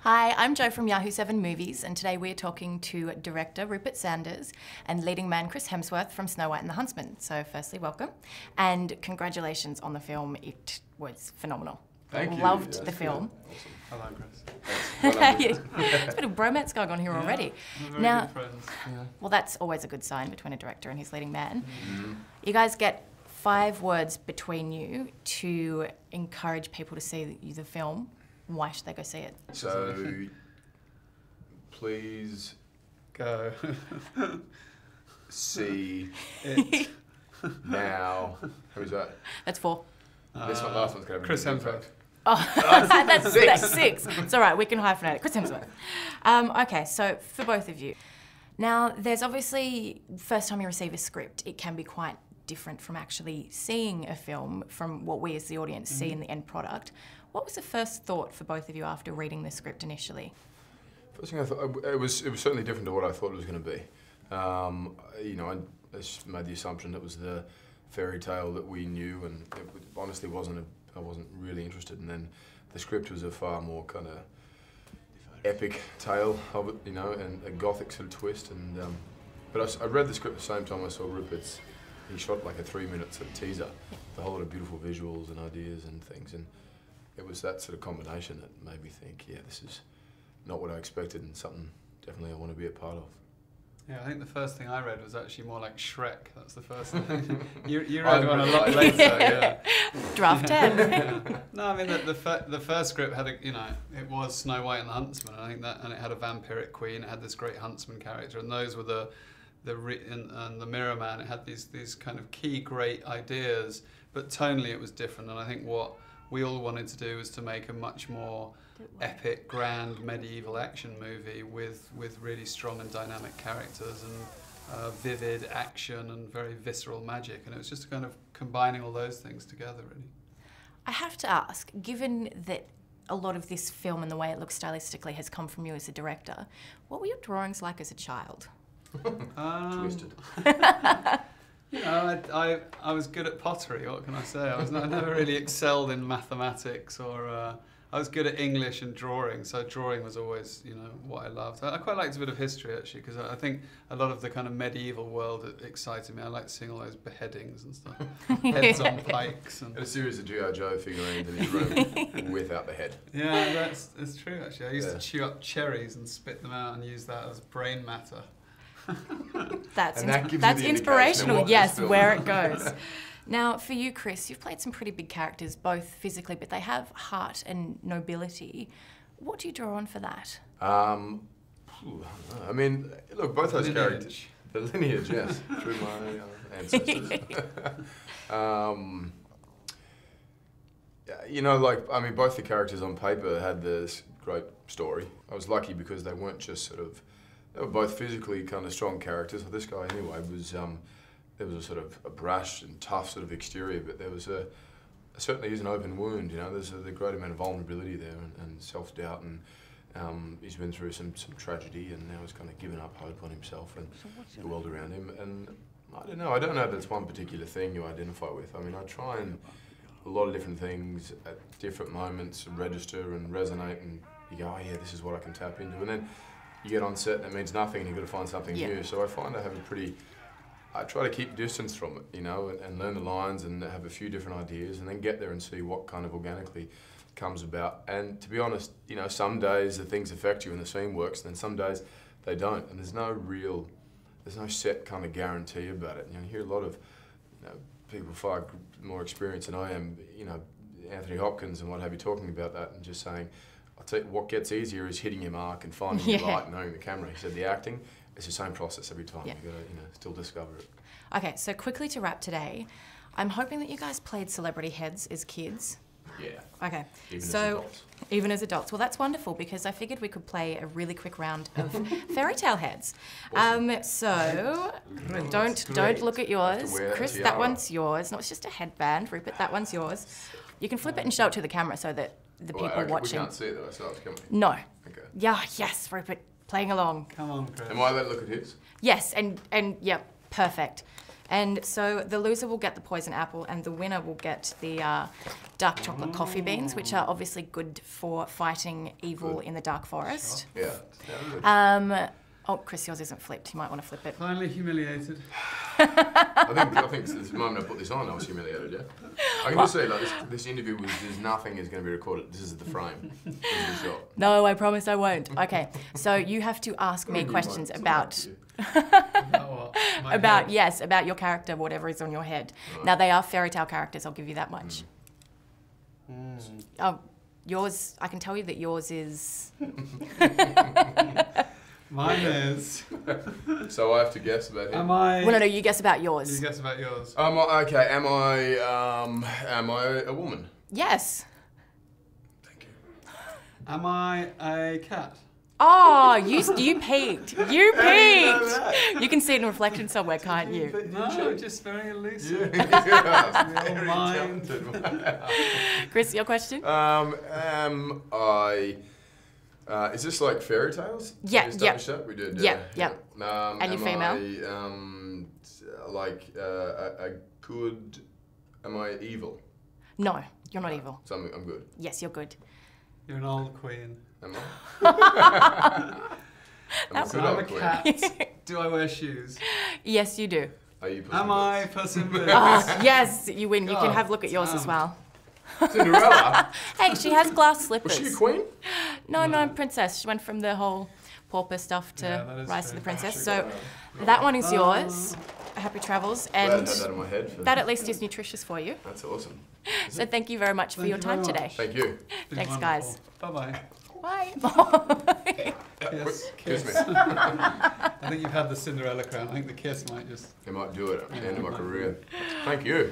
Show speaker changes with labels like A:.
A: Hi, I'm Jo from Yahoo 7 Movies, and today we're talking to director Rupert Sanders and leading man Chris Hemsworth from Snow White and the Huntsman. So firstly, welcome, and congratulations on the film. It was phenomenal.
B: Thank you.
A: Loved the film.
B: Yeah, awesome. Hello, Chris.
A: There's a bit of bromance going on here already.
B: We're very
A: Now,
B: good friends. Yeah.
A: well, that's always a good sign between a director and his leading man. You guys get 5 words between you to encourage people to see the film. Why should they go see it?
C: So, please
B: Go.
C: see
B: It.
C: now. Who's that?
A: That's 4.
C: This one, last one's going to be
B: Chris Hemsworth.
A: Oh, that's 6. It's all right, we can hyphenate it. Chris Hemsworth. Okay, so for both of you. Now, there's obviously, first time you receive a script, it can be quite different from actually seeing a film from what we as the audience see in the end product. What was the first thought for both of you after reading the script initially?
C: First thing I thought, it was certainly different to what I thought it was going to be. You know, I just made the assumption it was the fairy tale that we knew, and it honestly I wasn't really interested. And then the script was a far more kind of epic tale of it, you know, and a gothic sort of twist. And but I read the script at the same time I saw Rupert's. He shot like a 3-minute sort of teaser, with a whole lot of beautiful visuals and ideas and things. And it was that sort of combination that made me think, yeah, this is not what I expected and something definitely I want to be a part of.
B: Yeah, I think the first thing I read was actually more like Shrek. That's the first thing. you read one a lot later, yeah.
A: Draft 10.
B: No, I mean the first script had it was Snow White and the Huntsman. And I think and it had a vampiric queen. It had this great huntsman character, and those were the Mirror Man. It had these kind of key great ideas, but tonally it was different. And I think what we all wanted to do was to make a much more epic, grand, medieval action movie with really strong and dynamic characters and vivid action and very visceral magic. And it was just kind of combining all those things together, really.
A: I have to ask, given that a lot of this film and the way it looks stylistically has come from you as a director, what were your drawings like as a child?
C: Twisted.
B: You know, I was good at pottery. What can I say? I never really excelled in mathematics, or I was good at English and drawing. So drawing was always, you know, what I loved. I quite liked a bit of history actually, because I think a lot of the kind of medieval world excited me. I liked seeing all those beheadings and stuff, heads on pikes, and
C: A series of G.I. Joe figurines in his room without the head.
B: yeah, that's true actually. I used to chew up cherries and spit them out and use that as brain matter.
A: That's
C: And that gives you
A: that's
C: the indication of
A: inspirational,
C: what
A: yes,
C: this film
A: where
C: is.
A: it goes. Now, for you, Chris, you've played some pretty big characters, both physically, but they have heart and nobility. What do you draw on for that?
C: I mean, look, both those characters.
B: Lineage.
C: The lineage, yes, through my ancestors. You know, like, I mean, both the characters on paper had this great story. I was lucky because they weren't just sort of, they were both physically kind of strong characters. Well, this guy, anyway, was, there was a sort of a brash and tough sort of exterior, but there was certainly is an open wound, you know. There's a great amount of vulnerability there and self-doubt, and he's been through some tragedy, and now he's kind of given up hope on himself and the world around him. And I don't know if there's one particular thing you identify with. I mean, I try and a lot of different things at different moments register and resonate, and you go, oh yeah, this is what I can tap into. And then you get on set and it means nothing and you've got to find something new. So I find I have I try to keep distance from it, you know, and learn the lines and have a few different ideas and then get there and see what kind of organically comes about. And to be honest, you know, some days the things affect you and the scene works, and then some days they don't. And there's no set kind of guarantee about it. You know, you hear a lot of, you know, people far more experienced than I am, you know, Anthony Hopkins and what have you, talking about that and just saying, I'll tell you, what gets easier is hitting your mark and finding your light and knowing the camera. He said the acting, it's the same process every time. You've got to, you know, still discover it.
A: Okay, so quickly to wrap today, I'm hoping that you guys played celebrity heads as kids.
C: Yeah.
A: Okay.
C: Even
A: so,
C: as adults.
A: Even as adults. Well, that's wonderful, because I figured we could play a really quick round of fairy tale heads. So don't look at yours. Chris, that one's yours. No, it's just a headband. Rupert, that one's yours. You can flip it and show it to the camera so that the people watching.
C: We can't see it though, so can we?
A: No.
C: Okay.
A: Yeah, yes, Rupert, playing along.
B: Come on, Chris.
C: Am I allowed to look at his?
A: Yes, and yeah, perfect. And so the loser will get the poison apple and the winner will get the dark chocolate coffee beans, which are obviously good for fighting evil in the dark forest.
C: Yeah.
A: Oh, Chris, yours isn't flipped. You might want to flip it.
B: Finally humiliated.
C: I think since the moment I put this on, I was humiliated, yeah? I can just say, like, this interview there's nothing is going to be recorded. This is the frame. This is the shot.
A: No, I promise I won't. Okay, so you have to ask me questions about...
B: About what?
A: about your character, whatever is on your head. Right. Now, they are fairy tale characters, I'll give you that much. Oh, yours, I can tell you that yours is...
B: Mine is...
C: So I have to guess about him?
B: Am I...
A: Well, no, you guess about yours.
B: You guess about yours.
C: Okay, am I a woman?
A: Yes.
C: Thank you.
B: Am I a cat?
A: Oh, you peeked. You peeked. You can see it in reflection somewhere, can't you?
B: No, just very elusive.
C: Very talented.
A: Chris, your question?
C: Am I... is this like fairy tales?
A: Yeah, yeah.
C: We did.
A: Yeah.
C: And
A: you're female?
C: Am I evil?
A: No, you're not evil.
C: So I'm good.
A: Yes, you're good.
B: You're an old queen.
C: Am I?
B: I'm a cat. Do I wear shoes?
A: Yes, you do.
C: Are you Puss
B: Am
C: in
B: I
C: Boots?
B: Puss in Boots?
A: Yes, you win. You can
B: God
A: have a look at yours as well.
C: Cinderella?
A: Hey, she has glass slippers.
C: Was she a queen?
A: No, princess. She went from the whole pauper stuff to Rise to the
B: true.
A: Princess. So that one is yours. Happy travels.
C: Glad I
A: And
C: had that in my head.
A: that at least is nutritious for you.
C: That's awesome.
A: So thank you very much for your time today.
C: Thank you.
A: Thanks, guys.
B: Bye-bye.
A: Bye.
B: Yes,
C: Kiss me.
B: I think you've had the Cinderella crown. I think the kiss might just...
C: It might do it at the end of my career. Thank you.